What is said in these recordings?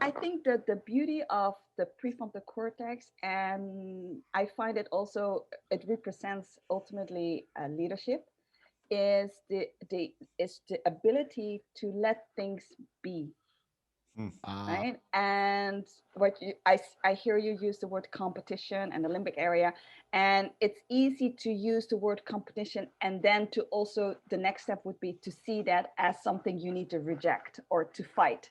I think that the beauty of the prefrontal cortex, and I find it also, it represents ultimately leadership, is the ability to let things be, Hmm. right? And I hear you use the word competition and the limbic area, and it's easy to use the word competition, and then to also the next step would be to see that as something you need to reject or to fight.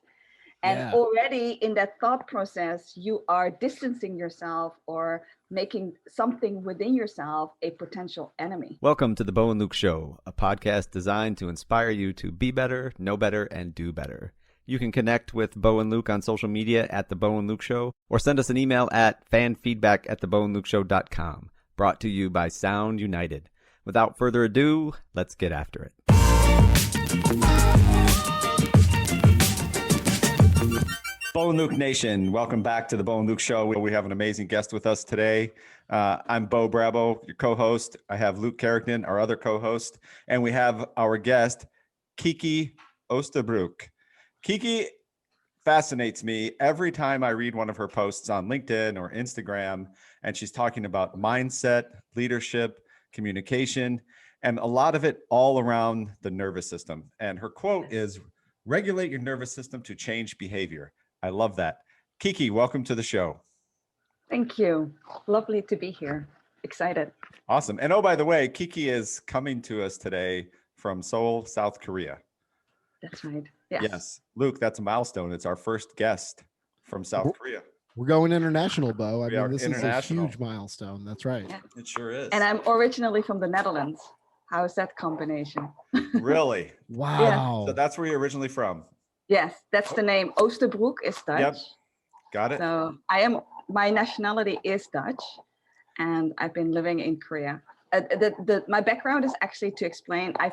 And Yeah. already in that thought process, you are distancing yourself or making something within yourself a potential enemy. Welcome to the Bo and Luke Show, a podcast designed to inspire you to be better, know better, and do better. You can connect with Bo and Luke on social media at The Bo and Luke Show, or send us an email at fanfeedback@theboandlukeshow.com. Brought to you by Sound United. Without further ado, let's get after it. Bo and Luke Nation, welcome back to the Bo and Luke Show. We have an amazing guest with us today. I'm Bo Brabo, your co-host. I have Luke Carrickton, our other co-host, and we have our guest, Kiki Oosterbroek. Kiki fascinates me every time I read one of her posts on LinkedIn or Instagram, and she's talking about mindset, leadership, communication, and a lot of it all around the nervous system. And her quote is, "Regulate your nervous system to change behavior." I love that. Kiki, welcome to the show. Thank you. Lovely to be here. Excited. Awesome. And oh, by the way, Kiki is coming to us today from Seoul, South Korea. That's right. Yes. Yes. Luke, that's a milestone. It's our first guest from South Korea. We're going international, Bo. I We are mean, this is a international. huge milestone. That's right. Yeah. It sure is. And I'm originally from the Netherlands. How's that combination? Really? Wow. So that's where you're originally from. Yes, that's the name. Oosterbroek is Dutch. Yep. Got it. So my nationality is Dutch, and I've been living in Korea. My background is actually to explain. I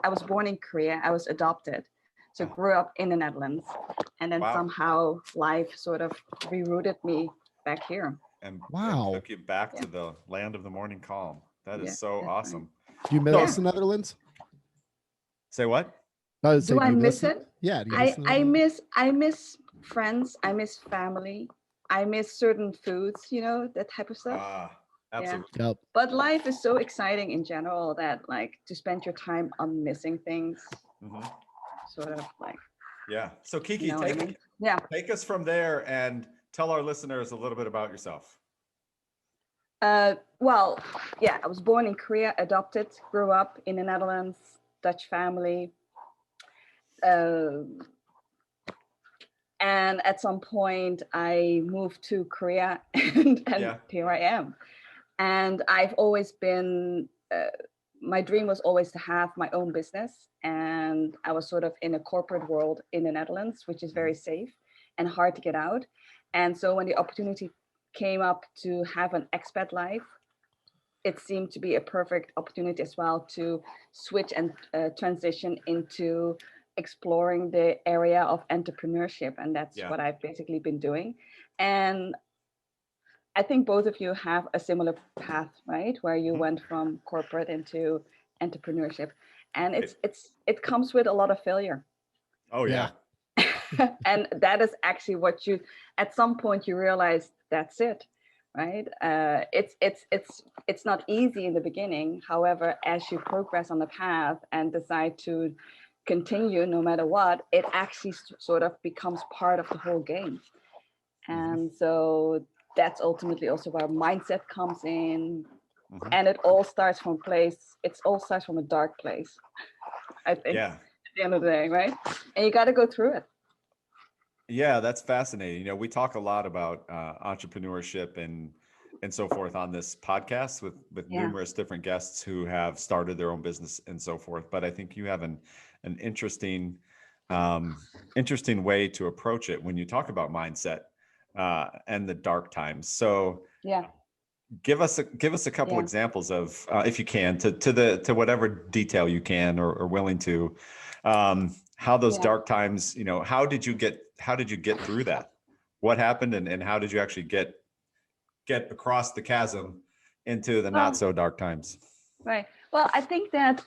was born in Korea. I was adopted, so grew up in the Netherlands, and then Wow. somehow life sort of rerouted me back here. And Wow. took you back to the land of the morning calm. That is Yeah, so that's awesome. Do you miss the Netherlands? Say what? I would say, Do I you miss it? Yeah. Do you miss the I Netherlands? miss friends. I miss family. I miss certain foods. That type of stuff. Absolutely. Yep. But life is so exciting in general that like to spend your time on missing things, Mhm. sort of like. Yeah. So Kiki, You know what I mean? Yeah. take us from there and tell our listeners a little bit about yourself. Well, yeah, I was born in Korea, adopted, grew up in the Netherlands, Dutch family. And at some point I moved to Korea and here I am. And I've always been, my dream was always to have my own business. And I was sort of in a corporate world in the Netherlands, which is very safe and hard to get out. And so when the opportunity came up to have an expat life, it seemed to be a perfect opportunity as well to switch and transition into exploring the area of entrepreneurship. And that's what I've basically been doing. And I think both of you have a similar path, right? Where you went from corporate into entrepreneurship. And it comes with a lot of failure. Oh yeah. And that is actually what at some point you realize that's it, right? It's not easy in the beginning. However, as you progress on the path and decide to continue no matter what, it actually sort of becomes part of the whole game. And so that's ultimately also where mindset comes in. And it all starts from a dark place, I think. Yeah. At the end of the day, right? And you got to go through it. Yeah, that's fascinating. We talk a lot about entrepreneurship and so forth on this podcast with numerous different guests who have started their own business and so forth. But I think you have an interesting way to approach it when you talk about mindset and the dark times. So give us a couple examples of, if you can, to whatever detail you can or willing to, how those dark times, how did you get through that? What happened and how did you actually get across the chasm into the not so dark times? Right. Well, I think that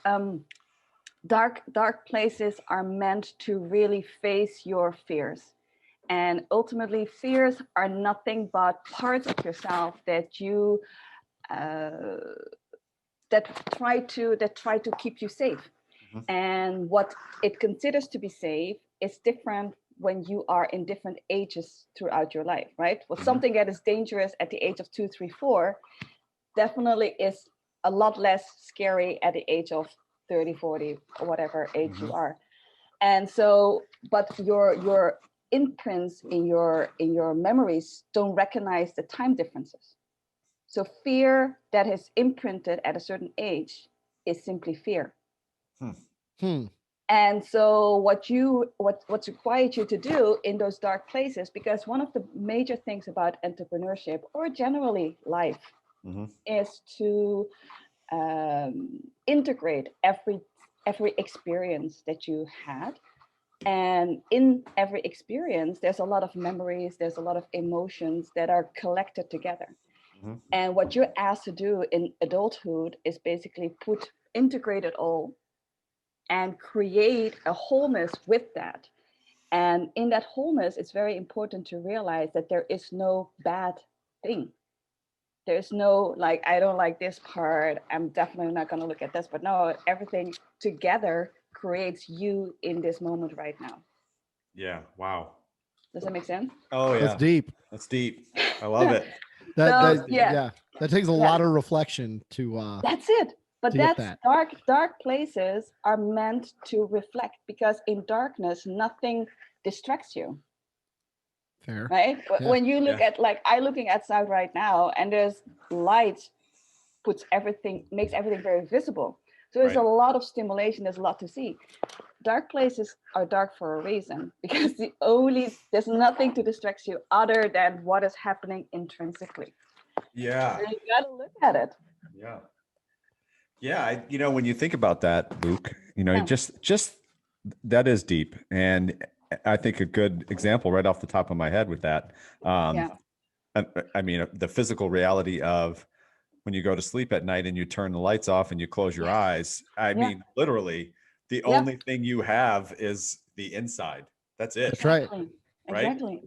dark places are meant to really face your fears And ultimately, fears are nothing but parts of yourself that you that try to keep you safe. And what it considers to be safe is different when you are in different ages throughout your life, right? Well, something that is dangerous at the age of 2, 3, 4 definitely is a lot less scary at the age of 30, 40, or whatever age you are. And so, but your imprints in your memories don't recognize the time differences. So fear that is imprinted at a certain age is simply fear. And so what's required you to do in those dark places, because one of the major things about entrepreneurship or generally life is to integrate every experience that you had. And in every experience, there's a lot of memories, there's a lot of emotions that are collected together. And what you're asked to do in adulthood is basically integrate it all and create a wholeness with that. And in that wholeness, it's very important to realize that there is no bad thing. There's no like, I don't like this part, I'm definitely not going to look at this, but no, everything together creates you in this moment right now. Yeah. Wow. Does that make sense? Oh yeah. That's deep. That's deep. I love it. That takes a lot of reflection to that's it. But that's that. Dark places are meant to reflect, because in darkness nothing distracts you. Fair. Right? Yeah. When you look at, like, I'm looking outside right now, and there's light makes everything very visible. So there's a lot of stimulation, there's a lot to see. Dark places are dark for a reason, because there's nothing to distract you other than what is happening intrinsically. Yeah. So you gotta look at it. Yeah. Yeah. When you think about that, Luke, just that is deep. And I think a good example right off the top of my head with that. I mean, the physical reality of when you go to sleep at night and you turn the lights off and you close your eyes. I mean, literally, the only thing you have is the inside. That's it. That's right. Exactly.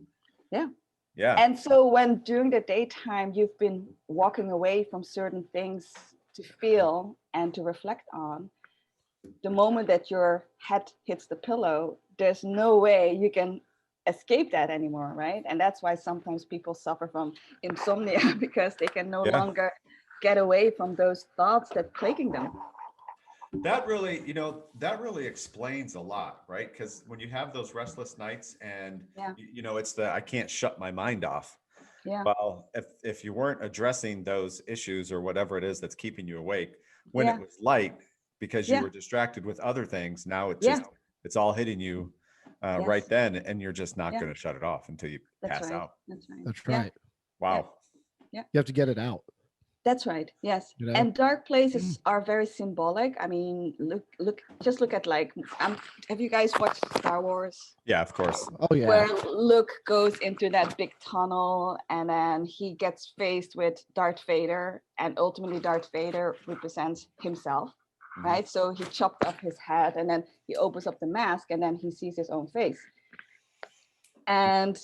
Yeah. Yeah. And so when during the daytime you've been walking away from certain things to feel and to reflect on, the moment that your head hits the pillow, there's no way you can escape that anymore, right? And that's why sometimes people suffer from insomnia, because they can no longer get away from those thoughts that plaguing them. That really explains a lot, right? Because when you have those restless nights and it's I can't shut my mind off. Yeah. Well, if you weren't addressing those issues or whatever it is that's keeping you awake when it was light, because you were distracted with other things, now it's all hitting you right then, and you're just not going to shut it off until you pass out. That's right. Wow. Yeah. You have to get it out. That's right. Yes. And dark places are very symbolic. I mean, just look at, like, have you guys watched Star Wars? Yeah, of course. Oh yeah. Where Luke goes into that big tunnel, and then he gets faced with Darth Vader, and ultimately Darth Vader represents himself, right? So he chopped off his head, and then he opens up the mask, and then he sees his own face. And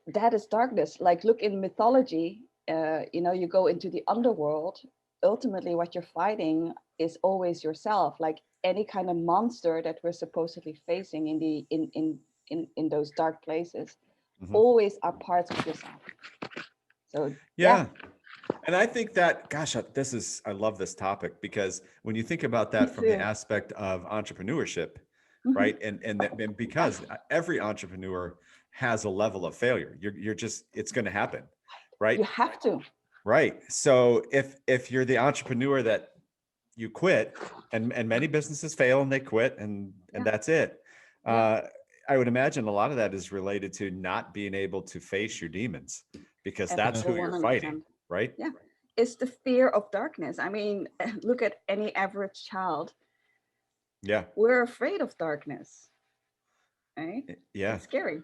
that is darkness. Like, look in mythology. You go into the underworld, ultimately what you're fighting is always yourself. Like any kind of monster that we're supposedly facing in those dark places always are parts of yourself. So and I think that, gosh, I love this topic, because when you think about that from the aspect of entrepreneurship, right, and because every entrepreneur has a level of failure, it's going to happen. Right. You have to. Right. So if you're the entrepreneur that you quit, and many businesses fail and they quit and that's it. I would imagine a lot of that is related to not being able to face your demons, because that's who you're 100%. Fighting. Right. Yeah. It's the fear of darkness. I mean, look at any average child. Yeah. We're afraid of darkness. Right. Yeah. It's scary.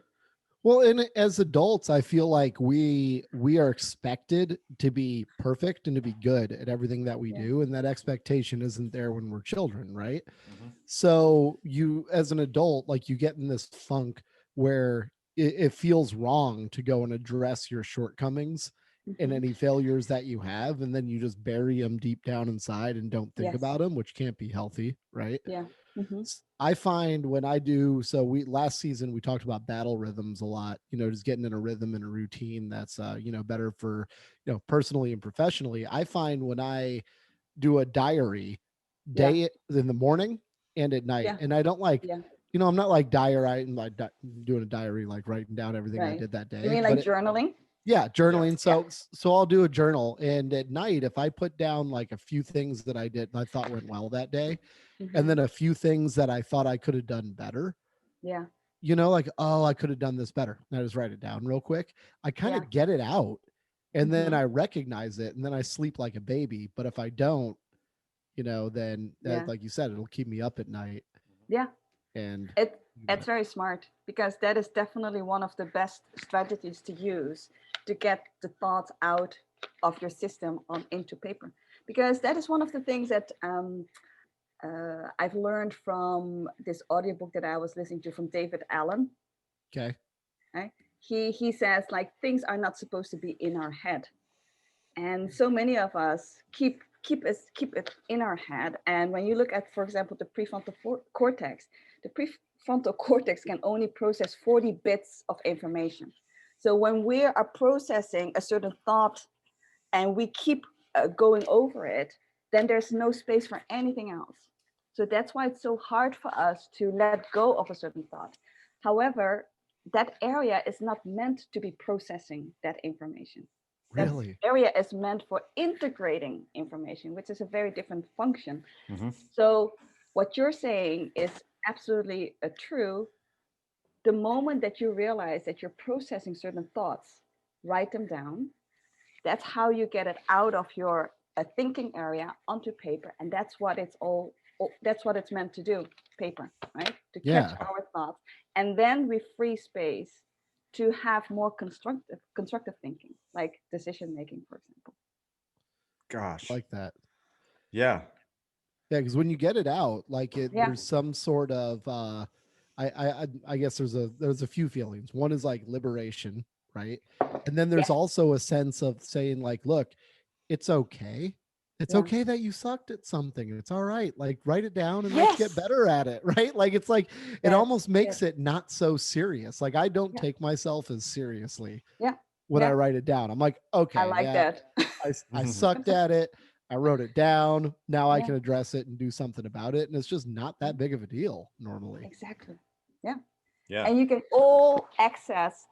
Well, and as adults, I feel like we are expected to be perfect and to be good at everything that we do. And that expectation isn't there when we're children, right? So you, as an adult, like, you get in this funk where it feels wrong to go and address your shortcomings and any failures that you have, and then you just bury them deep down inside and don't think about them, which can't be healthy, right? Yeah. I find when I do, so we last season we talked about battle rhythms a lot, just getting in a rhythm and a routine that's better for personally and professionally. I find when I do a diary day in the morning and at night, and I don't like I'm not like diary, like doing a diary, like writing down everything I did that day. You mean like journaling? Yeah, journaling. So I'll do a journal, and at night, if I put down like a few things that I did I thought went well that day, and then a few things that I thought I could have done better. Yeah. Like, oh, I could have done this better. And I just write it down real quick. I kind of get it out, and then I recognize it, and then I sleep like a baby. But if I don't, then that, like you said, it'll keep me up at night. Yeah. And it's very smart, because that is definitely one of the best strategies to use to get the thoughts out of your system into paper, because that is one of the things that I've learned from this audiobook that I was listening to from David Allen. Okay. Right? He says, like, things are not supposed to be in our head, and so many of us keep it in our head. And when you look at, for example, the prefrontal cortex, the prefrontal cortex can only process 40 bits of information. So when we are processing a certain thought and we keep going over it, then there's no space for anything else. So that's why it's so hard for us to let go of a certain thought. However, that area is not meant to be processing that information. Really? That area is meant for integrating information, which is a very different function. So what you're saying is absolutely true. The moment that you realize that you're processing certain thoughts, write them down. That's how you get it out of your thinking area onto paper. And that's what it's meant to do, paper, right? To catch our thoughts. And then we free space to have more constructive thinking, like decision making, for example. Gosh. Like that. Yeah. Yeah, because when you get it out, like there's some sort of I guess there's a few feelings. One is like liberation, right? And then there's also a sense of saying, like, look, it's okay. It's okay that you sucked at something. It's all right. Like, write it down and let's get better at it, right? Like, it's like it almost makes it not so serious. Like, I don't take myself as seriously when I write it down. I'm like, okay, I like that. I sucked at it. I wrote it down. Now I can address it and do something about it. And it's just not that big of a deal normally. Exactly. Yeah. Yeah. And you can all access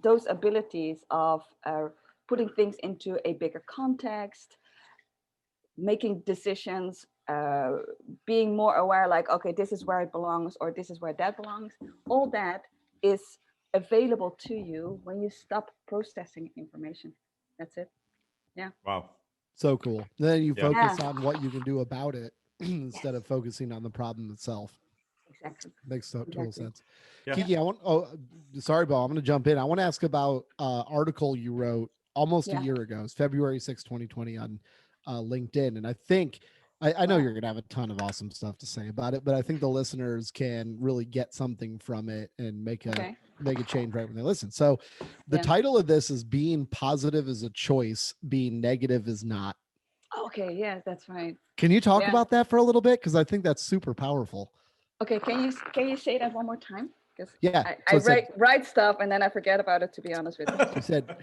those abilities of putting things into a bigger context, making decisions, being more aware, like, okay, this is where it belongs, or this is where that belongs. All that is available to you when you stop processing information. That's it. Yeah. Wow. So cool. Then you focus on what you can do about it instead of focusing on the problem itself. Exactly. Makes total sense. Yeah. Kiki, sorry, Bo, I'm going to jump in. I want to ask about article you wrote almost a year ago. It's February 6, 2020 on LinkedIn. And I think, I know you're going to have a ton of awesome stuff to say about it, but I think the listeners can really get something from it and make a change right when they listen. So the title of this is Being Positive is a Choice, Being Negative is Not. Okay. Yeah, that's right. Can you talk about that for a little bit? Because I think that's super powerful. Okay. Can you say that one more time? Because so I write stuff and then I forget about it, to be honest with you. You said,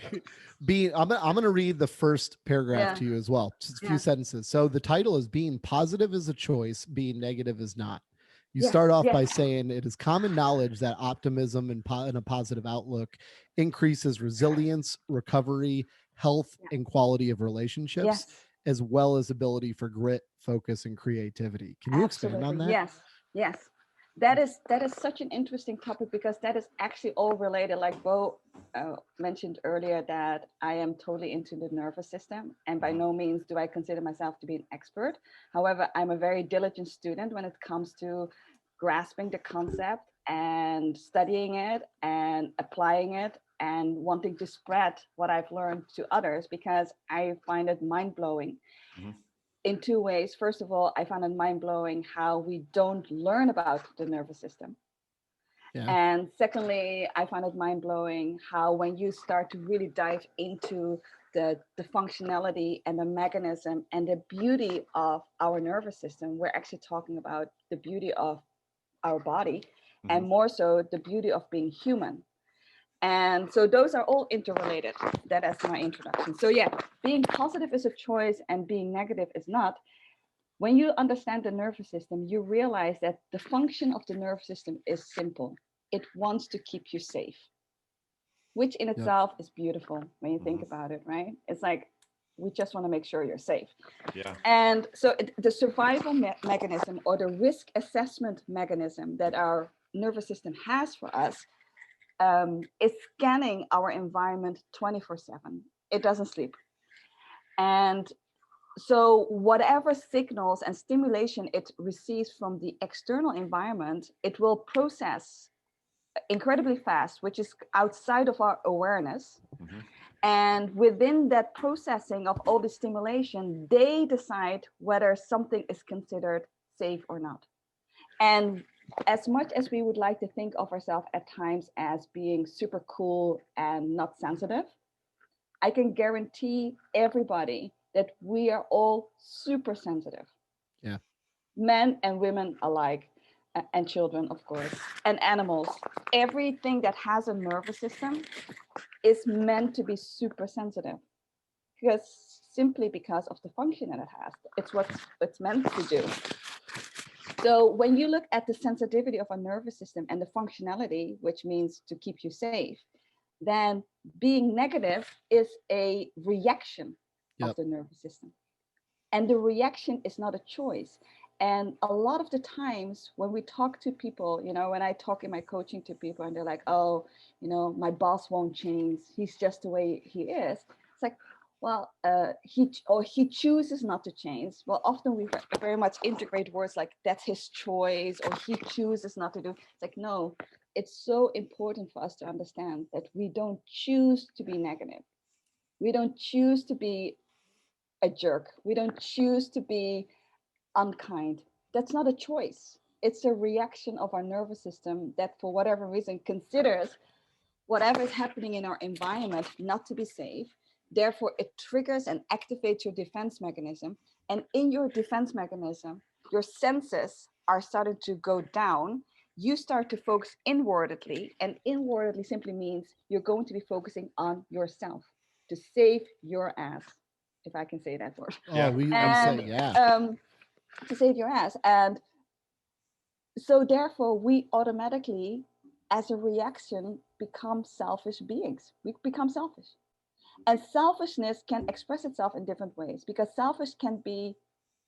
I'm going to read the first paragraph to you as well. Just a few sentences. So the title is Being Positive is a Choice, Being Negative is Not. You start off by saying it is common knowledge that optimism and a positive outlook increases resilience, recovery, health, and quality of relationships, as well as ability for grit, focus, and creativity. Can you expand on that? Yes. That is such an interesting topic, because that is actually all related. Like Bo mentioned earlier, that I am totally into the nervous system, and by no means do I consider myself to be an expert. However, I'm a very diligent student when it comes to grasping the concept and studying it and applying it and wanting to spread what I've learned to others, because I find it mind-blowing. In two ways. First of all, I found it mind-blowing how we don't learn about the nervous system. Yeah. And secondly, I find it mind-blowing how when you start to really dive into the functionality and the mechanism and the beauty of our nervous system, we're actually talking about the beauty of our body, and more so the beauty of being human. And so those are all interrelated. That is my introduction. So yeah, being positive is a choice and being negative is not. When you understand the nervous system, you realize that the function of the nervous system is simple. It wants to keep you safe, which in itself is beautiful when you think about it, right? It's like, we just want to make sure you're safe. Yeah. And so the survival mechanism or the risk assessment mechanism that our nervous system has for us is scanning our environment 24/7. It doesn't sleep. And so whatever signals and stimulation it receives from the external environment, it will process incredibly fast, which is outside of our awareness. And within that processing of all the stimulation, they decide whether something is considered safe or not. And as much as we would like to think of ourselves at times as being super cool and not sensitive, I can guarantee everybody that we are all super sensitive. Yeah. Men and women alike, and children, of course, and animals. Everything that has a nervous system is meant to be super sensitive, simply because of the function that it has. It's what it's meant to do. So when you look at the sensitivity of our nervous system and the functionality, which means to keep you safe, then being negative is a reaction of the nervous system. And the reaction is not a choice. And a lot of the times when we talk to people, when I talk in my coaching to people and they're like, oh, my boss won't change. He's just the way he is. It's like, well, he chooses not to change. Well, often we very much integrate words like that's his choice or he chooses not to do. It's like, no, it's so important for us to understand that we don't choose to be negative. We don't choose to be a jerk. We don't choose to be unkind. That's not a choice. It's a reaction of our nervous system that for whatever reason considers whatever is happening in our environment not to be safe. Therefore, it triggers and activates your defense mechanism. And in your defense mechanism, your senses are starting to go down. You start to focus inwardly, and inwardly simply means you're going to be focusing on yourself to save your ass, if I can say that word. Oh, we say, to save your ass. And so therefore we automatically, as a reaction, become selfish beings. We become selfish. And selfishness can express itself in different ways, because selfish can be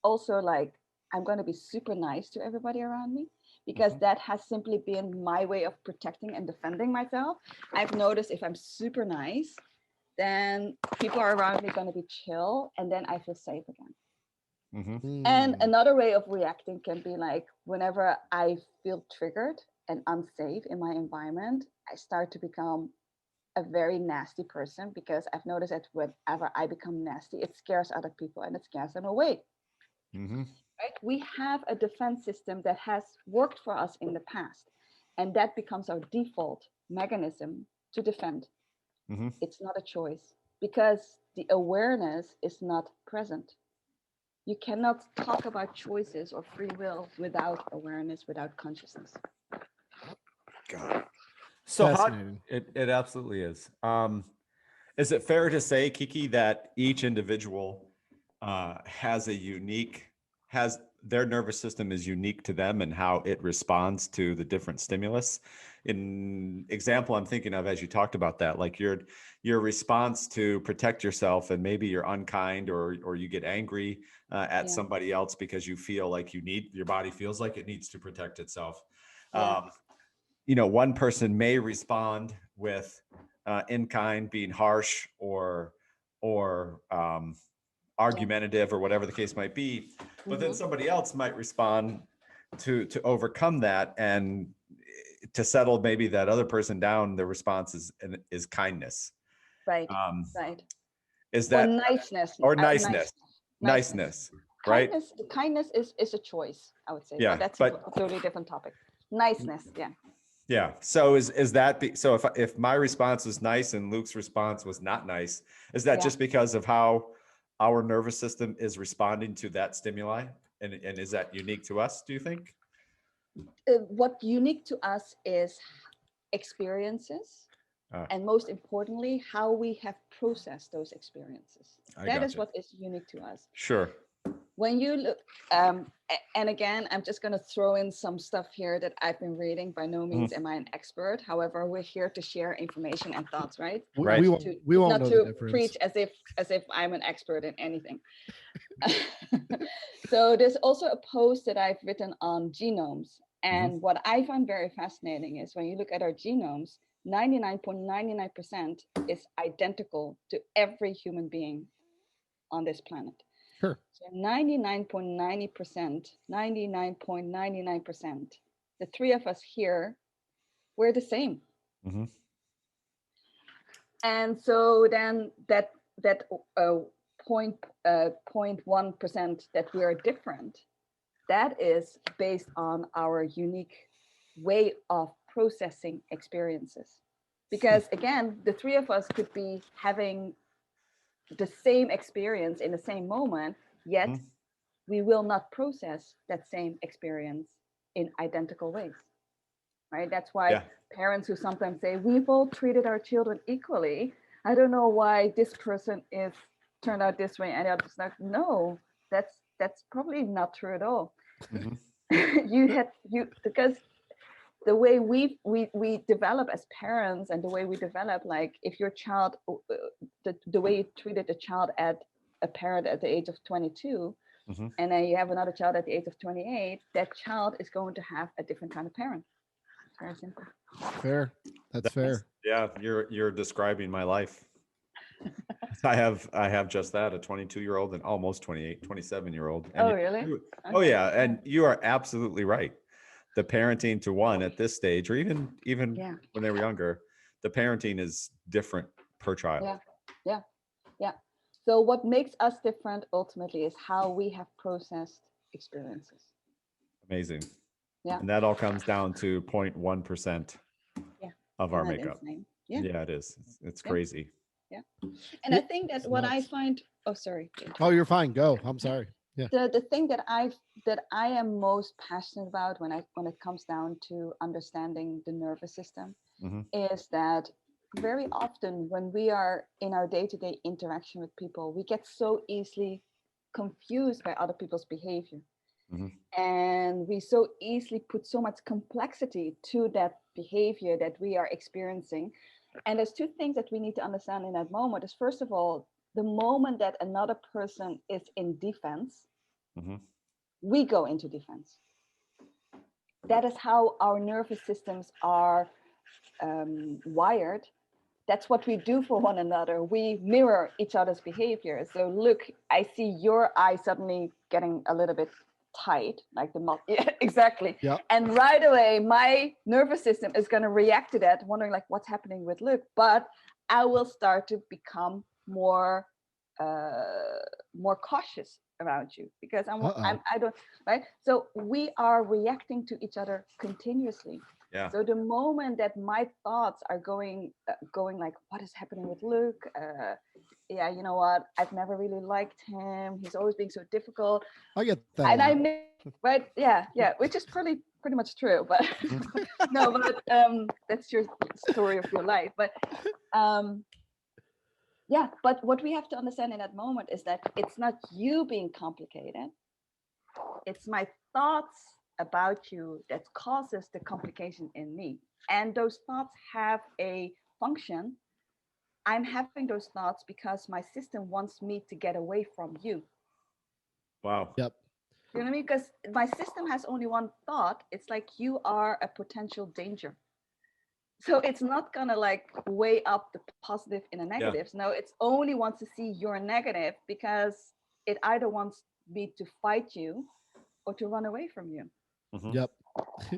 also like, I'm going to be super nice to everybody around me, because that has simply been my way of protecting and defending myself. I've noticed if I'm super nice, then people around me are going to be chill, and then I feel safe again. And another way of reacting can be like, whenever I feel triggered and unsafe in my environment, I start to become a very nasty person, because I've noticed that whenever I become nasty, it scares other people and it scares them away. Right? We have a defense system that has worked for us in the past, and that becomes our default mechanism to defend. It's not a choice, because the awareness is not present. You cannot talk about choices or free will without awareness, without consciousness. God. So it absolutely is. Is it fair to say, Kiki, that each individual has their nervous system is unique to them and how it responds to the different stimulus? In example, I'm thinking of, as you talked about that, like your response to protect yourself, and maybe you're unkind or you get angry at somebody else because you feel like your body feels like it needs to protect itself. One person may respond with in kind, being harsh or argumentative or whatever the case might be, but then somebody else might respond to overcome that and to settle maybe that other person down. The response is kindness. Right. Right. Is that or niceness? Niceness. Right. Kindness is a choice, I would say. Yeah, but that's a totally different topic. Niceness. Yeah. Yeah. So is that so if my response was nice and Luke's response was not nice, is that just because of how our nervous system is responding to that stimuli? And is that unique to us, do you think? What's unique to us is experiences, and most importantly, how we have processed those experiences. That is what is unique to us. Sure. When you look, and again, I'm just going to throw in some stuff here that I've been reading. By no means am I an expert. However, we're here to share information and thoughts, right? Right. We won't not know to the difference. preach as if I'm an expert in anything. So there's also a post that I've written on genomes. And what I find very fascinating is when you look at our genomes, 99.99% is identical to every human being on this planet. Sure. So 99.99%, the three of us here, we're the same. Mm-hmm. And so then that 0.1% that we are different, that is based on our unique way of processing experiences. Because again, the three of us could be having the same experience in the same moment, yet we will not process that same experience in identical ways, right? That's why parents who sometimes say, we've all treated our children equally. I don't know why this person is turned out this way and the other's not. No, that's probably not true at all. Because the way we develop as parents and the way we develop, like if your child, the way you treated a child at a parent at the age of 22, and then you have another child at the age of 28, that child is going to have a different kind of parent. It's very simple. Fair. That's fair. Yeah, you're describing my life. I have just that, a 22-year-old and almost 27-year-old. Oh, really? Oh, yeah. And you are absolutely right. The parenting to one at this stage, or even when they were younger, the parenting is different per child. Yeah. So what makes us different ultimately is how we have processed experiences. Amazing. Yeah. And that all comes down to 0.1% of our makeup. Yeah, it is. It's crazy. Yeah. And I think that what I find, oh, sorry. Oh, you're fine. Go. I'm sorry. Yeah. The thing that I am most passionate about when it comes down to understanding the nervous system is that very often when we are in our day-to-day interaction with people, we get so easily confused by other people's behavior. And we so easily put so much complexity to that behavior that we are experiencing. And there's two things that we need to understand in that moment is, first of all, the moment that another person is in defense, we go into defense. That is how our nervous systems are wired. That's what we do for one another. We mirror each other's behavior. So look, I see your eye suddenly getting a little bit tight, like the mouth. Yeah, exactly. Yep. And right away, my nervous system is going to react to that, wondering like what's happening with Luke. But I will start to become more cautious around you because I don't, right? So we are reacting to each other continuously. Yeah. So the moment that my thoughts are going like, what is happening with Luke? Yeah, you know what? I've never really liked him. He's always being so difficult. I get that. And right? Yeah, which is pretty much true. But no, but that's your story of your life. But yeah, but what we have to understand in that moment is that it's not you being complicated. It's my thoughts about you that causes the complication in me. And those thoughts have a function. I'm having those thoughts because my system wants me to get away from you. Wow. Yep. You know what I mean? Because my system has only one thought. It's like you are a potential danger. So it's not gonna like weigh up the positive in the negatives. No, it only wants to see your negative because it either wants me to fight you or to run away from you. Yep.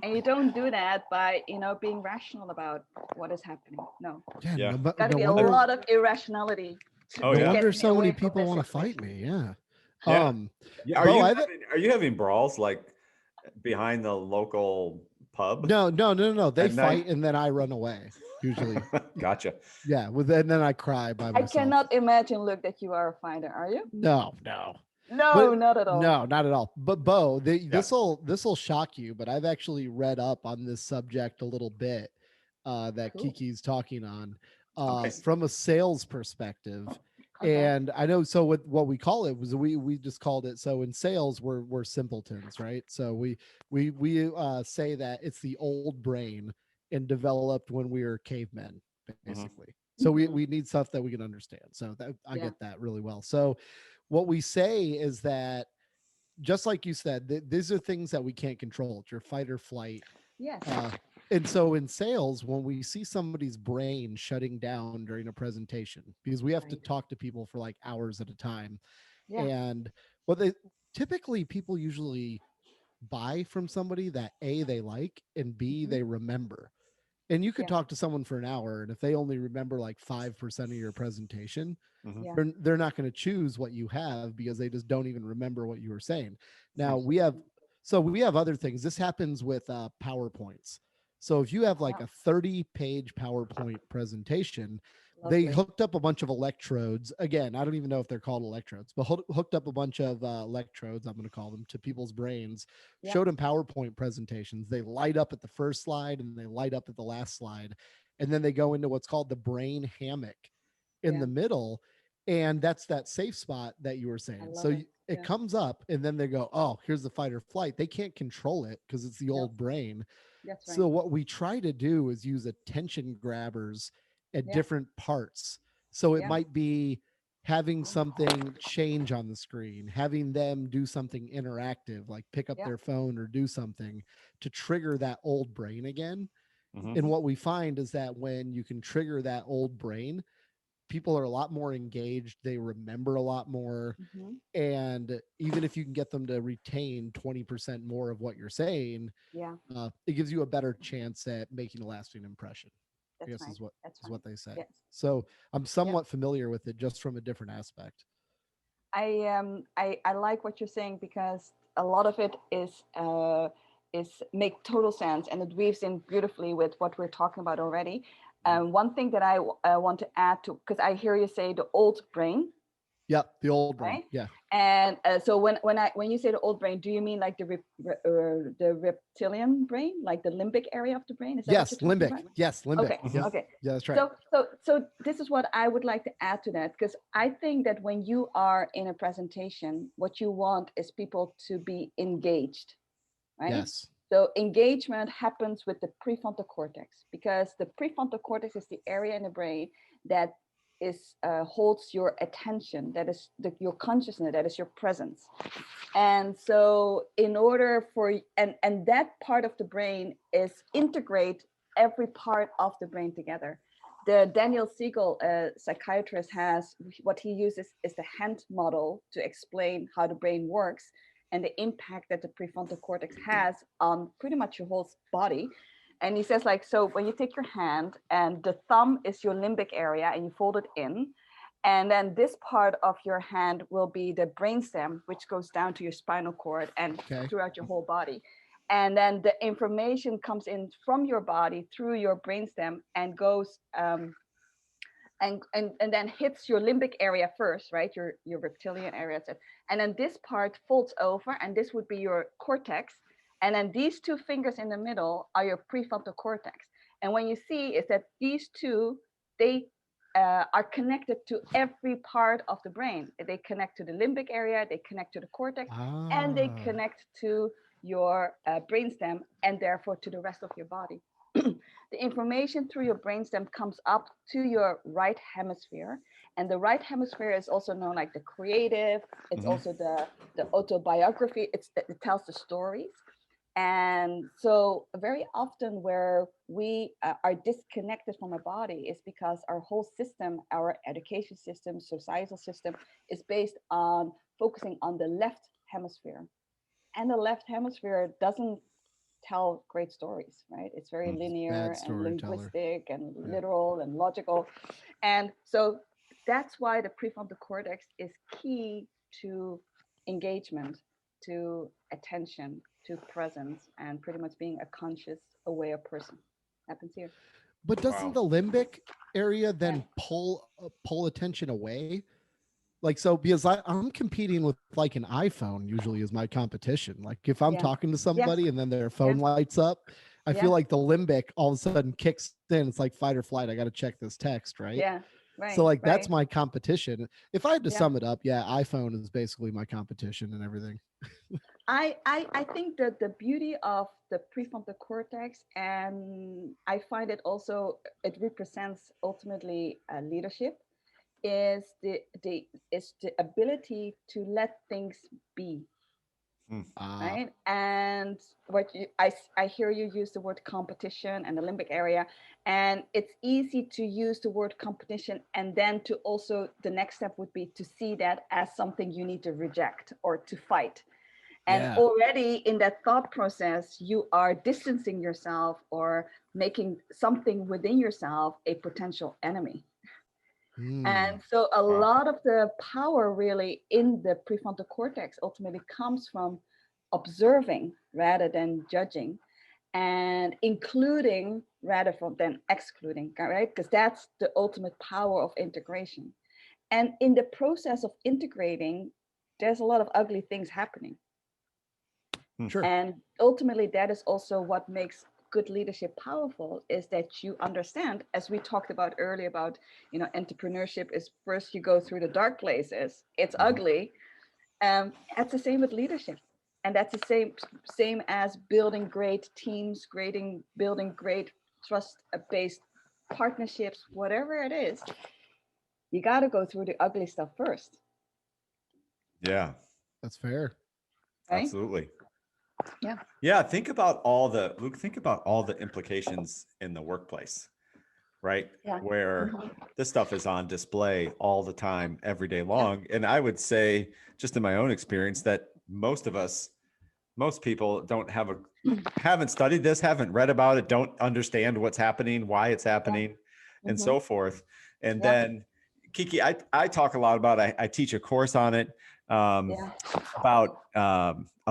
And you don't do that by, being rational about what is happening. No. Yeah. Gotta be a lot of irrationality. No wonder so many people want to fight me. Yeah. Are you having brawls like behind the local pub? No. They fight and then I run away. Usually. Gotcha. Yeah. And then I cry by myself. I cannot imagine, Luke, that you are a fighter. Are you? No. No, not at all. No, not at all. But Bo, this will shock you, but I've actually read up on this subject a little bit that cool. Kiki's talking on from a sales perspective. Okay. And I know, so what we call it was we just called it, so in sales we're simpletons, right? So we say that it's the old brain and developed when we were cavemen, basically. Mm-hmm. So we need stuff that we can understand. So that I get that really well. So what we say is that, just like you said, these are things that we can't control. It's your fight or flight. Yes. And so in sales, when we see somebody's brain shutting down during a presentation, because we have to talk to people for like hours at a time. Yeah. And typically people usually buy from somebody that A, they like, and B, they remember. And you could talk to someone for an hour, and if they only remember like 5% of your presentation, they're not going to choose what you have because they just don't even remember what you were saying. Now we have other things. This happens with PowerPoints. So if you have like a 30-page PowerPoint presentation, they hooked up a bunch of electrodes. Again, I don't even know if they're called electrodes, but hooked up a bunch of electrodes, I'm going to call them, to people's brains, showed them PowerPoint presentations. They light up at the first slide and they light up at the last slide. And then they go into what's called the brain hammock in the middle. And that's that safe spot that you were saying. So it comes up and then they go, oh, here's the fight or flight. They can't control it because it's the old brain. That's right. So what we try to do is use attention grabbers at different parts. So it might be having something change on the screen, having them do something interactive, like pick up their phone or do something to trigger that old brain again. Mm-hmm. And what we find is that when you can trigger that old brain, people are a lot more engaged. They remember a lot more. Mm-hmm. And even if you can get them to retain 20% more of what you're saying, it gives you a better chance at making a lasting impression. I guess is what they say. Yes. So I'm somewhat familiar with it just from a different aspect. I like what you're saying because a lot of it is make total sense, and it weaves in beautifully with what we're talking about already. One thing that I want to add to, because I hear you say the old brain. Yep, the old brain. Right? Yeah. And so when you say the old brain, do you mean like the reptilian brain, like the limbic area of the brain? Is that yes, limbic. About? Yes, limbic. Okay. Yep. Okay. Yeah, that's right. So this is what I would like to add to that, because I think that when you are in a presentation, what you want is people to be engaged, right? Yes. So engagement happens with the prefrontal cortex, because the prefrontal cortex is the area in the brain that holds your attention, that is your consciousness, that is your presence. And so in order for, and that part of the brain is integrate every part of the brain together. The Daniel Siegel, psychiatrist, has what he uses is the hand model to explain how the brain works and the impact that the prefrontal cortex has on pretty much your whole body. And he says, like, so when you take your hand and the thumb is your limbic area and you fold it in, and then this part of your hand will be the brainstem, which goes down to your spinal cord and throughout your whole body. And then the information comes in from your body through your brainstem and goes and then hits your limbic area first, right? Your reptilian area. And then this part folds over, and this would be your cortex. And then these two fingers in the middle are your prefrontal cortex. And when you see is that these two, they are connected to every part of the brain. They connect to the limbic area, they connect to the cortex, and they connect to your brainstem, and therefore to the rest of your body. The information through your brainstem comes up to your right hemisphere, and the right hemisphere is also known like the creative. It's also the autobiography. It tells the stories. And so very often where we are disconnected from our body is because our whole system, our education system, societal system, is based on focusing on the left hemisphere. And the left hemisphere doesn't tell great stories, right? It's very linear and linguistic and literal and logical. And so that's why the prefrontal cortex is key to engagement, to attention, to presence, and pretty much being a conscious, aware person. Happens here. But doesn't the limbic area then pull attention away? Like, so because I'm competing with like an iPhone usually is my competition. Like if I'm talking to somebody and then their phone lights up, I feel like the limbic all of a sudden kicks in. It's like fight or flight. I got to check this text, right? Yeah. Right. So like that's my competition. If I had to Yeah. sum it up, iPhone is basically my competition and everything. I think that the beauty of the prefrontal cortex, and I find it also, it represents ultimately leadership, is the ability to let things be. Right. And I hear you use the word competition and the limbic area, and it's easy to use the word competition, and then to also, the next step would be to see that as something you need to reject or to fight. And already in that thought process, you are distancing yourself or making something within yourself a potential enemy. And so a lot of the power really in the prefrontal cortex ultimately comes from observing rather than judging, and including rather than excluding, right? Because that's the ultimate power of integration. And in the process of integrating, there's a lot of ugly things happening. Sure. And ultimately, that is also what makes good leadership powerful, is that you understand, as we talked about earlier, about, entrepreneurship is first you go through the dark places, it's ugly. That's the same with leadership. And that's the same as building great teams, building great trust-based partnerships, whatever it is, you got to go through the ugly stuff first. Yeah. That's fair. Right? Absolutely. Yeah. Yeah. Think about all the implications in the workplace, right? Yeah. Where this stuff is on display all the time, every day long. And I would say, just in my own experience, that most people haven't studied this, haven't read about it, don't understand what's happening, why it's happening, and so forth. And then Kiki, I talk a lot about, I teach a course on it,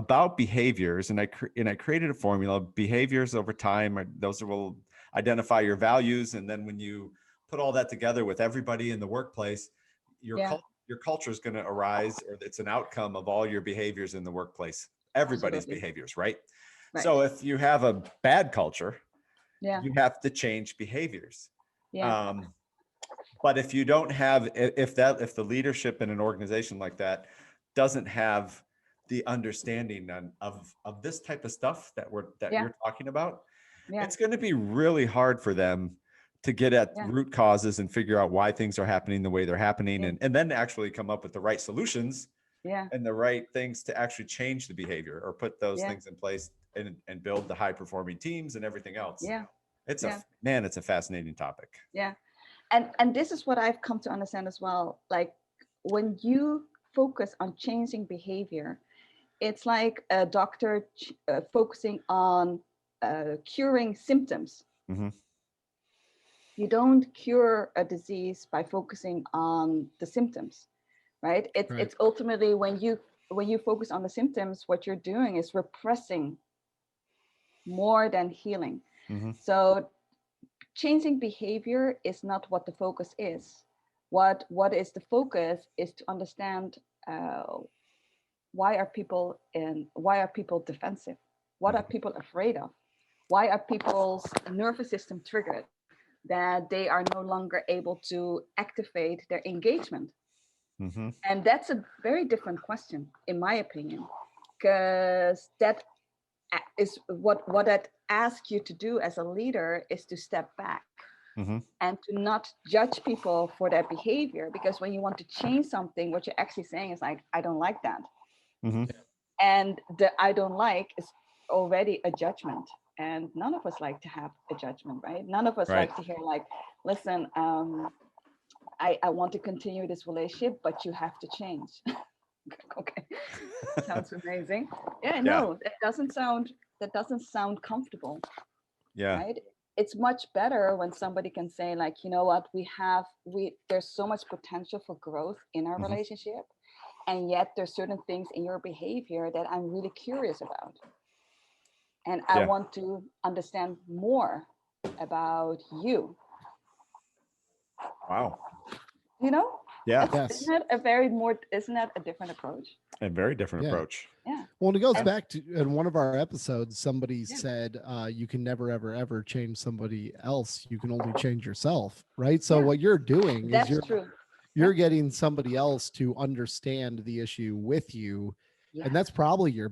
about behaviors. And I created a formula. Behaviors over time, those will identify your values. And then when you put all that together with everybody in the workplace, your culture is going to arise, or it's an outcome of all your behaviors in the workplace, everybody's behaviors, right? So if you have a bad culture, you have to change behaviors. But if you don't have, if the leadership in an organization like that doesn't have the understanding of this type of stuff that you're talking about, it's going to be really hard for them to get at root causes and figure out why things are happening the way they're happening, and then actually come up with the right solutions and the right things to actually change the behavior, or put those things in place and build the high performing teams and everything else. It's a fascinating topic. And this is what I've come to understand as well. Like, when you focus on changing behavior, it's like a doctor focusing on curing symptoms. You don't cure a disease by focusing on the symptoms, right? It's ultimately, when you focus on the symptoms, what you're doing is repressing more than healing. So changing behavior is not what the focus is. What is the focus is to understand why are people defensive? What are people afraid of? Why are people's nervous system triggered that they are no longer able to activate their engagement? And that's a very different question, in my opinion, because that is what that asks you to do as a leader, is to step back and to not judge people for their behavior. Because when you want to change something, what you're actually saying is like, I don't like that. And the I don't like is already a judgment. And none of us like to have a judgment, right? None of us like to hear like, listen, I want to continue this relationship, but you have to change. Okay. Sounds amazing. No, that doesn't sound comfortable. Right? It's much better when somebody can say like, you know what, there's so much potential for growth in our relationship, And yet there's certain things in your behavior that I'm really curious about. And I want to understand more about you. Wow. You know? Yeah. Yes. Isn't that a different approach? A very different approach. Yeah. Well, it goes back to in one of our episodes, somebody said you can never, ever, ever change somebody else. You can only change yourself. Right. So what you're doing is you're getting somebody else to understand the issue with you. Yeah. And that's probably you're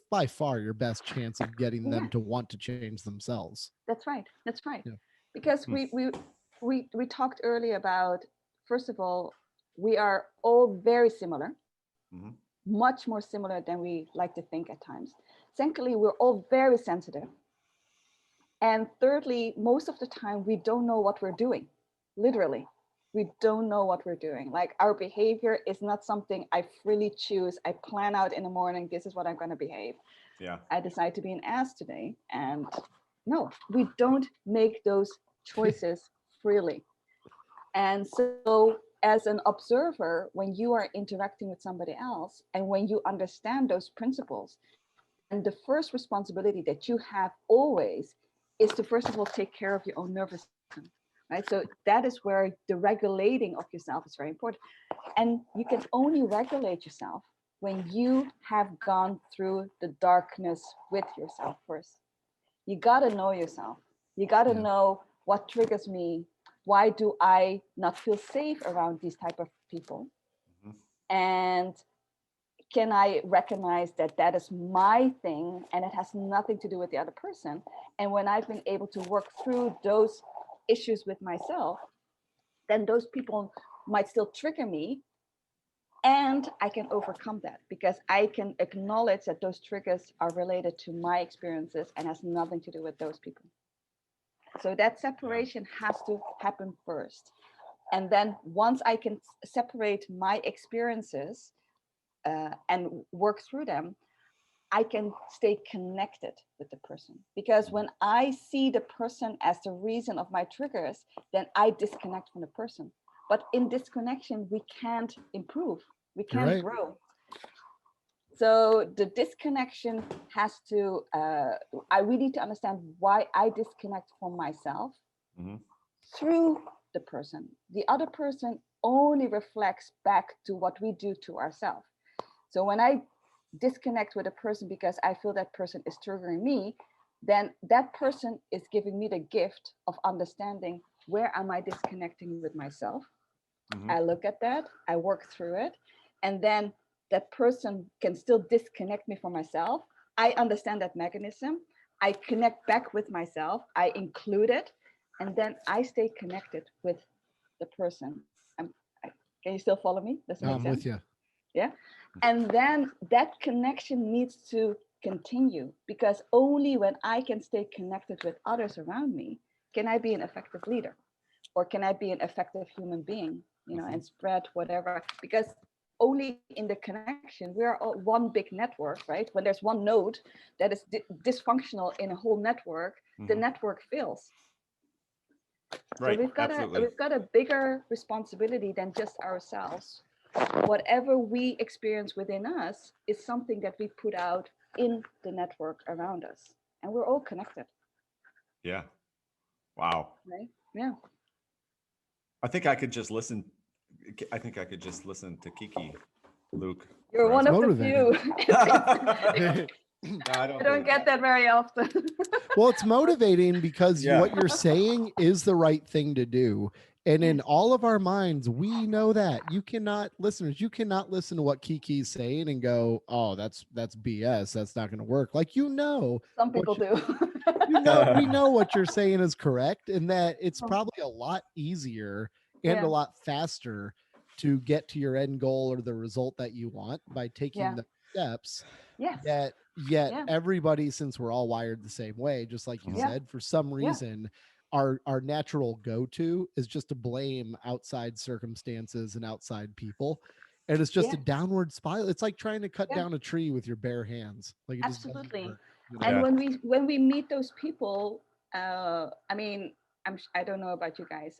by far your best chance of getting them to want to change themselves. That's right. Yeah. Because we talked earlier about, first of all, we are all very similar, much more similar than we like to think at times. Secondly, we're all very sensitive. And thirdly, most of the time, we don't know what we're doing, literally. We don't know what we're doing. Like, our behavior is not something I freely choose. I plan out in the morning, this is what I'm going to behave. Yeah. I decide to be an ass today. And no, we don't make those choices freely. And so as an observer, when you are interacting with somebody else, and when you understand those principles, and the first responsibility that you have always is to, first of all, take care of your own nervous system. Right? So that is where the regulating of yourself is very important. And you can only regulate yourself when you have gone through the darkness with yourself first. You got to know yourself. You got to know what triggers me. Why do I not feel safe around these type of people? And can I recognize that that is my thing and it has nothing to do with the other person? And when I've been able to work through those issues with myself, then those people might still trigger me, and I can overcome that because I can acknowledge that those triggers are related to my experiences and has nothing to do with those people. So that separation has to happen first. And then once I can separate my experiences and work through them, I can stay connected with the person. Because when I see the person as the reason of my triggers, then I disconnect from the person. But in disconnection, we can't improve. We can't grow. So the disconnection has to, I really need to understand why I disconnect from myself through the person. The other person only reflects back to what we do to ourselves. So when I disconnect with a person because I feel that person is triggering me, then that person is giving me the gift of understanding where am I disconnecting with myself. I look at that, I work through it, and then that person can still disconnect me from myself. I understand that mechanism. I connect back with myself. I include it, and then I stay connected with the person. Can you still follow me? Does it make sense? I'm with you. Yeah. And then that connection needs to continue, because only when I can stay connected with others around me can I be an effective leader, or can I be an effective human being, you know, and spread whatever. Because only in the connection, we are all one big network, right? When there's one node that is dysfunctional in a whole network, the network fails. Right. So we've got a bigger responsibility than just ourselves. Whatever we experience within us is something that we put out in the network around us, and we're all connected. Yeah. Wow. Right. Yeah. I think I could just listen. I think I could just listen to Kiki, Luke. You're one of the few. No, I don't get that very often. Well, it's motivating because what you're saying is the right thing to do. And in all of our minds, we know that. Listeners, you cannot listen to what Kiki's saying and go, oh, that's BS. That's not going to work. Like, some people do. We know what you're saying is correct, and that it's probably a lot easier and a lot faster to get to your end goal or the result that you want by taking the steps. Yes. Yet everybody, since we're all wired the same way, just like you said, for some reason, our natural go-to is just to blame outside circumstances and outside people. And it's just a downward spiral. It's like trying to cut down a tree with your bare hands. Like it absolutely. Just and when we meet those people, I mean, I don't know about you guys.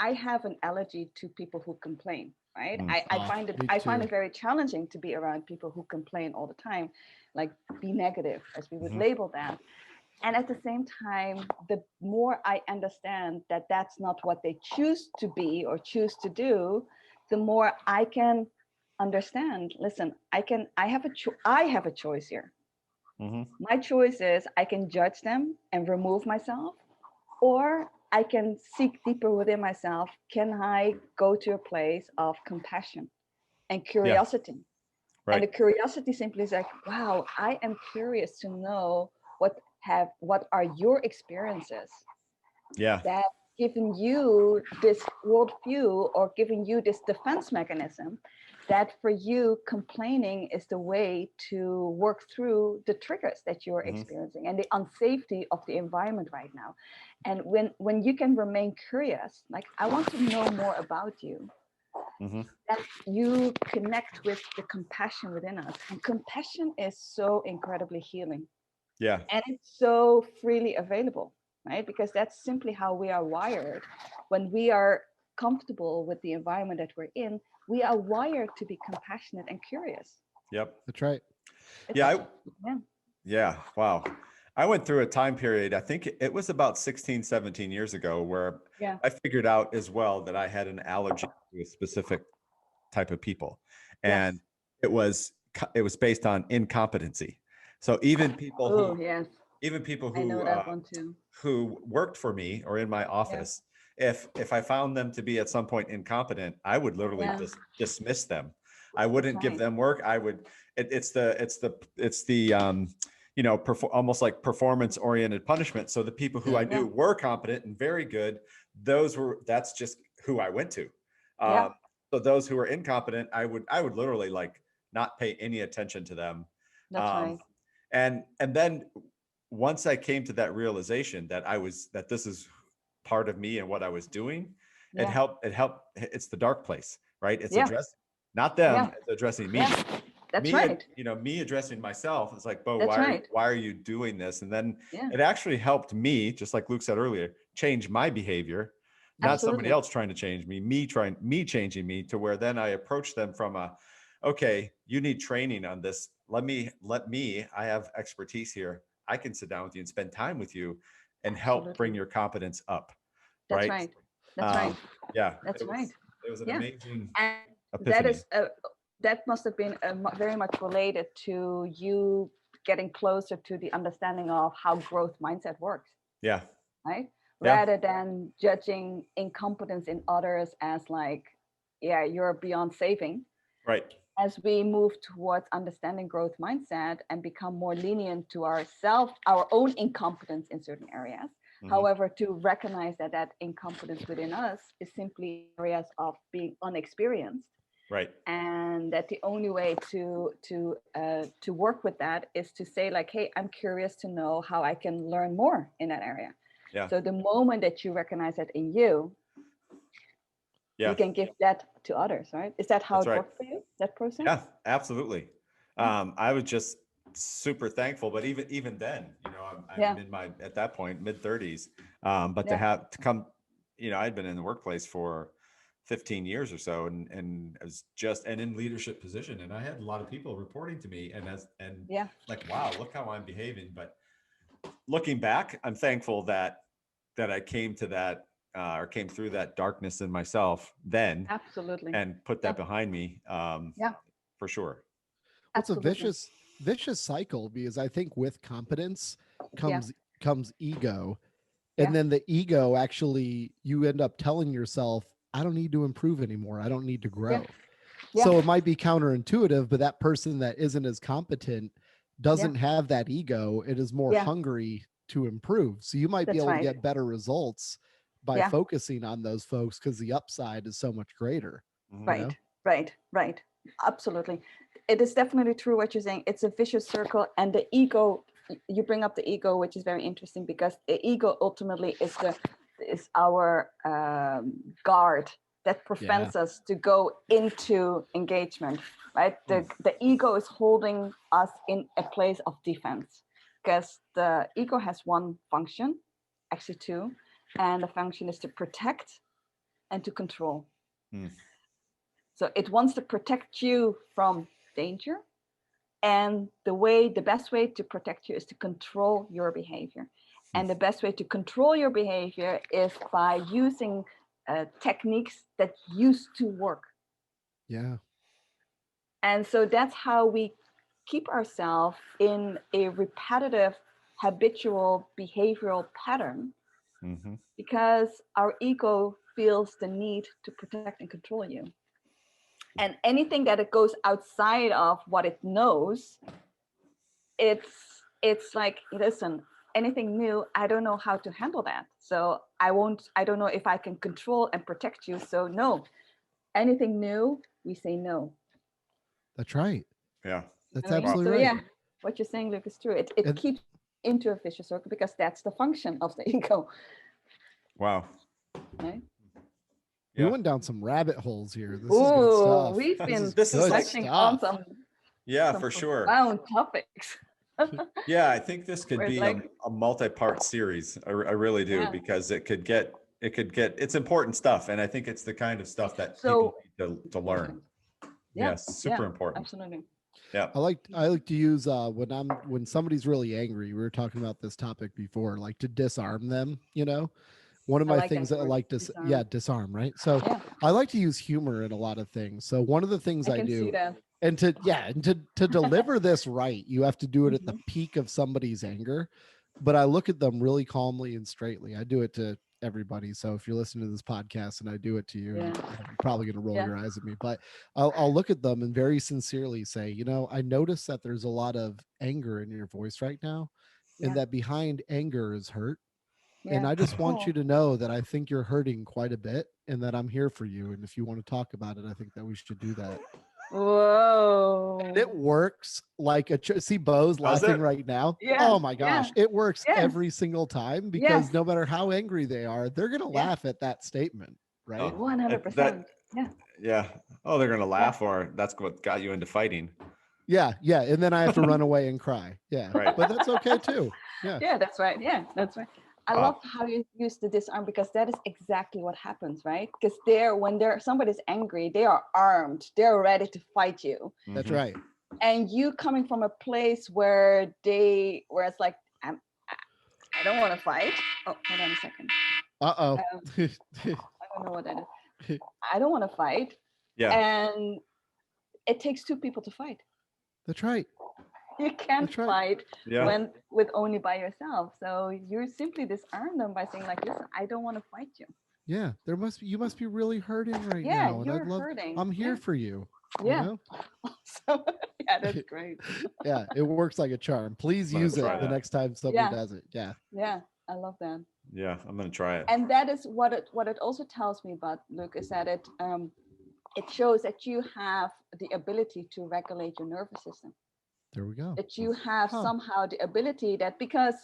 I have an allergy to people who complain, right? Mm. I find it very challenging to be around people who complain all the time, like be negative, as we would label that. And at the same time, the more I understand that that's not what they choose to be or choose to do, the more I can understand. Listen, I have a choice here. My choice is I can judge them and remove myself, or I can seek deeper within myself. Can I go to a place of compassion and curiosity? Right. And the curiosity simply is like, wow, I am curious to know what are your experiences that given you this worldview or giving you this defense mechanism, that for you complaining is the way to work through the triggers that you're experiencing and the unsafety of the environment right now. And when you can remain curious, like, I want to know more about you, that you connect with the compassion within us. And compassion is so incredibly healing. Yeah. And it's so freely available, right? Because that's simply how we are wired. When we are comfortable with the environment that we're in, we are wired to be compassionate and curious. Yep. That's right. Yeah. Wow. I went through a time period, I think it was about 16, 17 years ago, where I figured out as well that I had an allergy to a specific type of people. And it was based on incompetency. So even people who worked for me or in my office, if I found them to be at some point incompetent, I would literally just dismiss them. I wouldn't give them work. I would, it's the almost like performance oriented punishment. So the people who I knew were competent and very good, that's just who I went to. So those who were incompetent, I would literally like not pay any attention to them. That's right. And then once I came to that realization that this is part of me and what I was doing, it helped. It's the dark place, right? It's addressing not them, it's addressing me. That's right. Me addressing myself. It's like, Bo, why are you doing this? And then it actually helped me, just like Luke said earlier, change my behavior, not somebody else trying to change me changing me, to where then I approach them from okay, you need training on this. Let me, I have expertise here. I can sit down with you and spend time with you and help bring your competence up. That's right. Right. That's right. Yeah. That's right. It was an amazing epiphany. That is that must have been very much related to you getting closer to the understanding of how growth mindset works. Yeah. Right. Rather than judging incompetence in others as like, you're beyond saving. Right. As we move towards understanding growth mindset and become more lenient to our own incompetence in certain areas. However, to recognize that incompetence within us is simply areas of being unexperienced. Right. And that the only way to work with that is to say like, hey, I'm curious to know how I can learn more in that area. Yeah. So the moment that you recognize that in you, you can give that to others, right? Is that how it worked for you, that process? Yeah, absolutely. I was just super thankful, but even then, I'm in my, at that point, mid-30s, but to come, I'd been in the workplace for 15 years or so, and as just, and in leadership position. And I had a lot of people reporting to me and like, wow, look how I'm behaving. But looking back, I'm thankful that I came to that, or came through that darkness in myself then. Absolutely. And put that behind me. For sure. It's a vicious cycle, because I think with competence comes ego. And then the ego, actually, you end up telling yourself, I don't need to improve anymore. I don't need to grow. So it might be counterintuitive, but that person that isn't as competent doesn't have that ego. It is more hungry to improve. So you might be able to get better results by focusing on those folks, because the upside is so much greater. Right. Absolutely. It is definitely true what you're saying. It's a vicious circle, and the ego, you bring up the ego, which is very interesting, because the ego ultimately is our guard that prevents us to go into engagement, right? The ego is holding us in a place of defense, because the ego has one function, actually two, and the function is to protect and to control. Mm. So it wants to protect you from danger. And the best way to protect you is to control your behavior. And the best way to control your behavior is by using techniques that used to work. Yeah. And so that's how we keep ourselves in a repetitive, habitual behavioral pattern, because our ego feels the need to protect and control you. And anything that it goes outside of what it knows, it's like, listen, anything new, I don't know how to handle that. So I don't know if I can control and protect you. So no, anything new, we say no. That's right. Yeah. That's absolutely right. So yeah, what you're saying, Luke, is true. It keeps into a vicious circle because that's the function of the ego. Wow. Right? We went down some rabbit holes here. This is good stuff. We've been this is touching on some for sure profound topics. Yeah, I think this could be like, a multi-part series. I really do, because it could get it's important stuff, and I think it's the kind of stuff that people need to learn. Yes, super important. Absolutely. Yeah. I like to use when somebody's really angry. We were talking about this topic before, like to disarm them, One of my things that I like to disarm, right? So I like to use humor in a lot of things. So one of the things I do, see that. and to deliver this right, you have to do it at the peak of somebody's anger. But I look at them really calmly and straightly. I do it to everybody. So if you're listening to this podcast and I do it to you, you're probably going to roll your eyes at me. But I'll look at them and very sincerely say, I notice that there's a lot of anger in your voice right now, and that behind anger is hurt. And I just want you to know that I think you're hurting quite a bit and that I'm here for you. And if you want to talk about it, I think that we should do that. Whoa. And it works like see Bo's laughing right now. Yeah. Oh my gosh. It works every single time, because no matter how angry they are, they're going to laugh at that statement. Right. 100%. Yeah. Oh, they're going to laugh, or that's what got you into fighting. Yeah. Yeah. And then I have to run away and cry. Yeah. Right. But that's okay too. Yeah. Yeah, that's right. Yeah, that's right. I love how you use the disarm, because that is exactly what happens, right? Because when somebody's angry, they are armed, they're ready to fight you. That's right. And you coming from a place where it's like, I don't want to fight. Oh, hold on a second. I don't know what that is. I don't want to fight. Yeah. And it takes two people to fight. That's right. You can't fight with only by yourself. So you simply disarm them by saying, like, listen, I don't want to fight you. Yeah, you must be really hurting right now. Yeah, you're hurting. I'm here for you. Yeah. So, yeah, that's great. Yeah, it works like a charm. Please use it the next time somebody does it. Yeah. Yeah, I love that. Yeah, I'm gonna try it. And that is what it also tells me about, Luke, is that it shows that you have the ability to regulate your nervous system. There we go. That you have somehow the ability that, because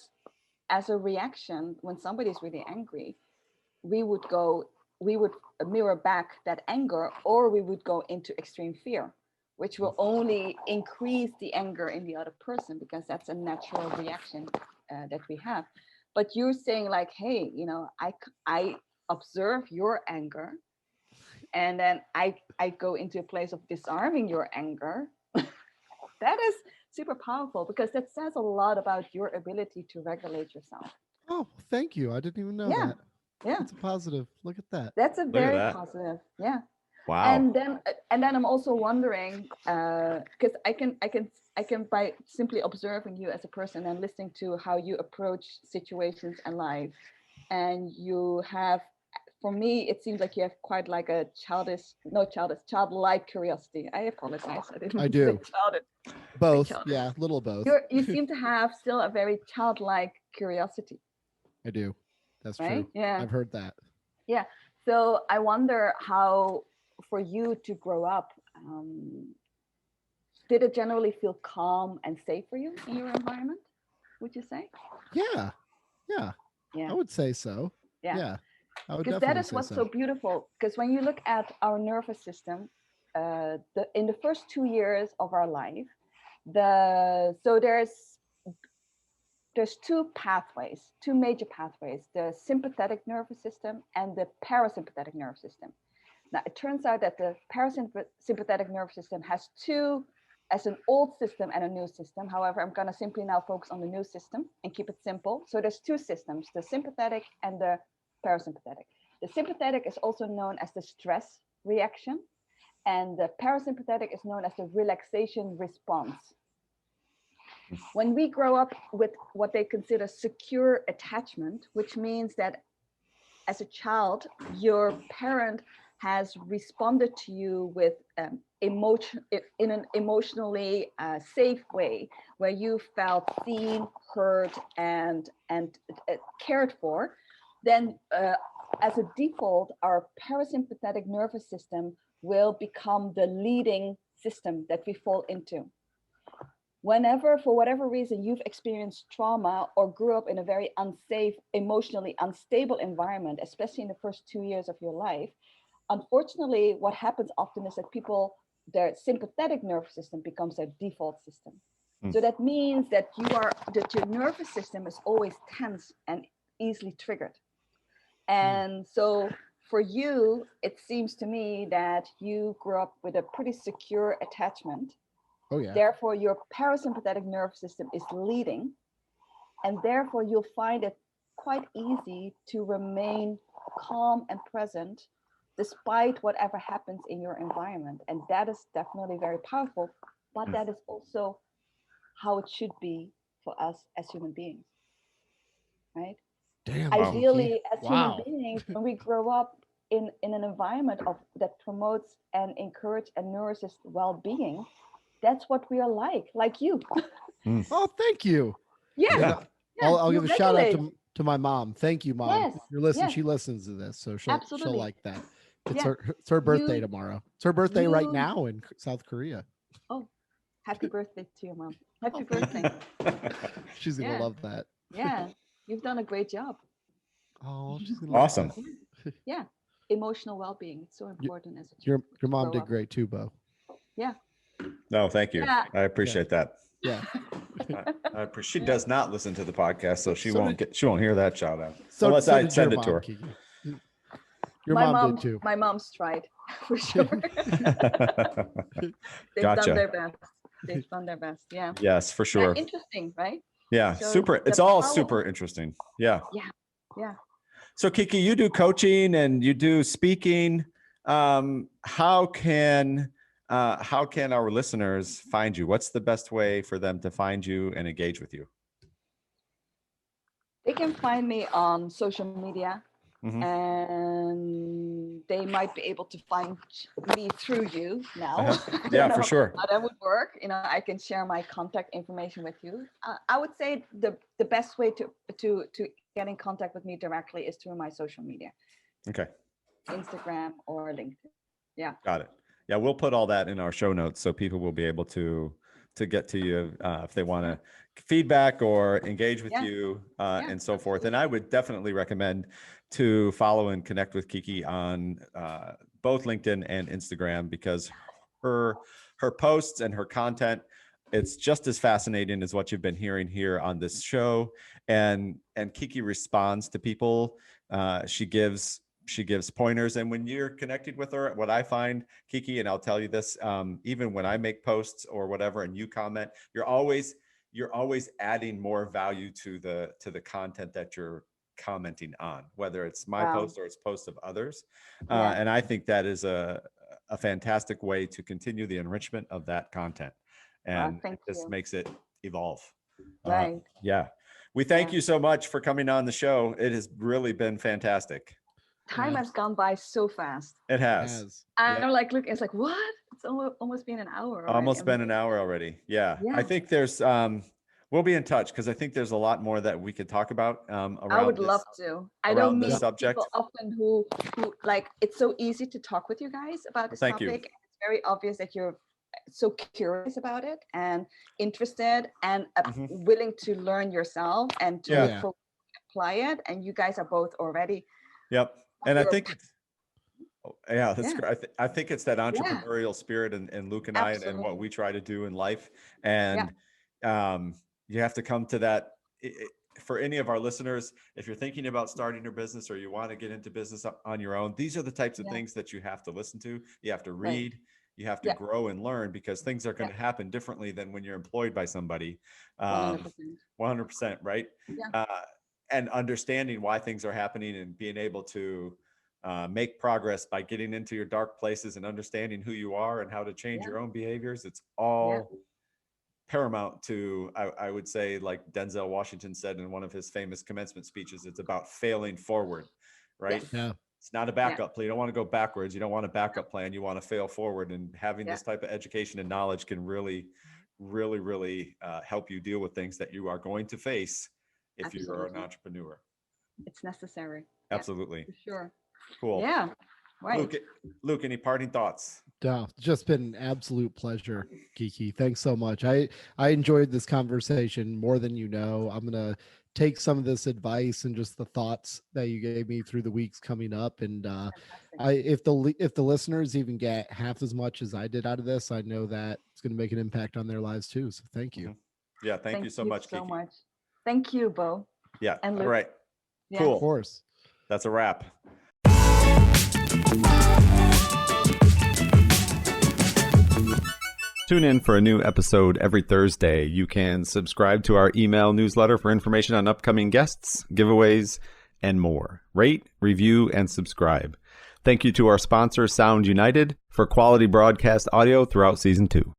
as a reaction, when somebody's really angry, we would mirror back that anger, or we would go into extreme fear, which will only increase the anger in the other person, because that's a natural reaction that we have. But you're saying, like, hey, I observe your anger, and then I go into a place of disarming your anger. That is super powerful, because that says a lot about your ability to regulate yourself. Oh, thank you. I didn't even know that. Yeah. It's a positive. Look at that. That's a very positive. Yeah. Wow. And then I'm also wondering, because I can by simply observing you as a person and listening to how you approach situations in life, and you have, for me, it seems like you have quite like a childlike curiosity. I apologize. I do. Say childish. Both. Yeah, little both. You seem to have still a very childlike curiosity. I do. That's right? True. Yeah. I've heard that. Yeah. So I wonder how, for you to grow up, did it generally feel calm and safe for you in your environment, would you say? Yeah. I would say so. Yeah. Because that is what's so beautiful. Because when you look at our nervous system, in the first 2 years of our life, there's there's two major pathways, the sympathetic nervous system and the parasympathetic nervous system. Now, it turns out that the parasympathetic nervous system has two, as an old system and a new system. However, I'm going to simply now focus on the new system and keep it simple. So there's two systems, the sympathetic and the parasympathetic. The sympathetic is also known as the stress reaction, and the parasympathetic is known as the relaxation response. When we grow up with what they consider secure attachment, which means that as a child, your parent has responded to you with in an emotionally safe way, where you felt seen, heard, and cared for, then as a default, our parasympathetic nervous system will become the leading system that we fall into. Whenever, for whatever reason, you've experienced trauma or grew up in a very unsafe, emotionally unstable environment, especially in the first 2 years of your life, unfortunately, what happens often is that their sympathetic nervous system becomes their default system. So that means that your nervous system is always tense and easily triggered. And so for you, it seems to me that you grew up with a pretty secure attachment. Oh, yeah. Therefore, your parasympathetic nervous system is leading, and therefore you'll find it quite easy to remain calm and present despite whatever happens in your environment. And that is definitely very powerful, but that is also how it should be for us as human beings, right? Damn, ideally, as wow. human beings, when we grow up in an environment that promotes and encourages and nourishes well-being, that's what we are like you. Oh, thank you. Yeah. I'll give a shout out to my mom. Thank you, Mom. Yes. You're listening. Yes. She listens to this, so she'll like that. It's Yeah. it's her birthday tomorrow. It's her birthday right now in South Korea. Oh, happy birthday to your mom. Happy birthday. She's gonna love that. Yeah, you've done a great job. Oh, she's gonna awesome. Yeah, emotional well-being. It's so important as a your mom did great too, Bo. Yeah. No, thank you. Yeah. I appreciate that. Yeah. She does not listen to the podcast, so she won't hear that shout out. So unless I send it mom, to her. Kiki. Your mom did too. My mom's tried for sure. They've Gotcha. done their best. They've done their best. Yeah. Yes, for sure. Yeah, interesting, right? Yeah, So super. It's all super interesting. Yeah. Yeah. Yeah. So Kiki, you do coaching and you do speaking. How can our listeners find you? What's the best way for them to find you and engage with you? They can find me on social media, and they might be able to find me through you now. Yeah, for sure. How that would work. I can share my contact information with you. I would say the best way to get in contact with me directly is through my social media. Okay. Instagram or LinkedIn. Yeah. Got it. Yeah, we'll put all that in our show notes so people will be able to get to you if they want to feedback or engage with you and so forth. And I would definitely recommend to follow and connect with Kiki on both LinkedIn and Instagram, because her posts and her content, it's just as fascinating as what you've been hearing here on this show. And Kiki responds to people. She gives pointers. And when you're connected with her, what I find, Kiki, and I'll tell you this, even when I make posts or whatever, and you comment, you're always adding more value to the content that you're commenting on, whether it's my post or it's posts of others. And I think that is a fantastic way to continue the enrichment of that content. And it just makes it evolve. Right. Yeah. We thank you so much for coming on the show. It has really been fantastic. Time has gone by so fast. It has. I'm like, look, it's like, what? It's almost been an hour already. Almost been an hour already. Yeah. I think there's, we'll be in touch because I think there's a lot more that we could talk about around I would love to. I don't meet subject. people often who like, it's so easy to talk with you guys about this topic. It's very obvious that you're so curious about it and interested and willing to learn yourself and to apply it. And you guys are both already. Yep. And I think, that's great. I think it's that entrepreneurial spirit and Luke and I and what we try to do in life. And you have to come to that for any of our listeners, if you're thinking about starting your business or you want to get into business on your own, these are the types of things that you have to listen to. You have to read, you have to grow and learn, because things are going to happen differently than when you're employed by somebody. 100%, right? And understanding why things are happening and being able to make progress by getting into your dark places and understanding who you are and how to change your own behaviors. It's all paramount to, I would say, like Denzel Washington said in one of his famous commencement speeches, it's about failing forward, right? It's not a backup plan. You don't want to go backwards. You don't want a backup plan. You want to fail forward, and having this type of education and knowledge can really help you deal with things that you are going to face if you're an entrepreneur. It's necessary. Absolutely. For sure. Cool. Yeah. Right. Luke, any parting thoughts? No, it's just been an absolute pleasure, Kiki. Thanks so much. I enjoyed this conversation more than you know. I'm gonna take some of this advice and just the thoughts that you gave me through the weeks coming up. And if the listeners even get half as much as I did out of this, I know that it's going to make an impact on their lives too. So thank you. Yeah, thank you so much, Kiki. Thank you, Bo. Yeah. And Luke. All right. Yeah. Cool. Of course. That's a wrap. Tune in for a new episode every Thursday. You can subscribe to our email newsletter for information on upcoming guests, giveaways, and more. Rate, review, and subscribe. Thank you to our sponsor, Sound United, for quality broadcast audio throughout Season 2.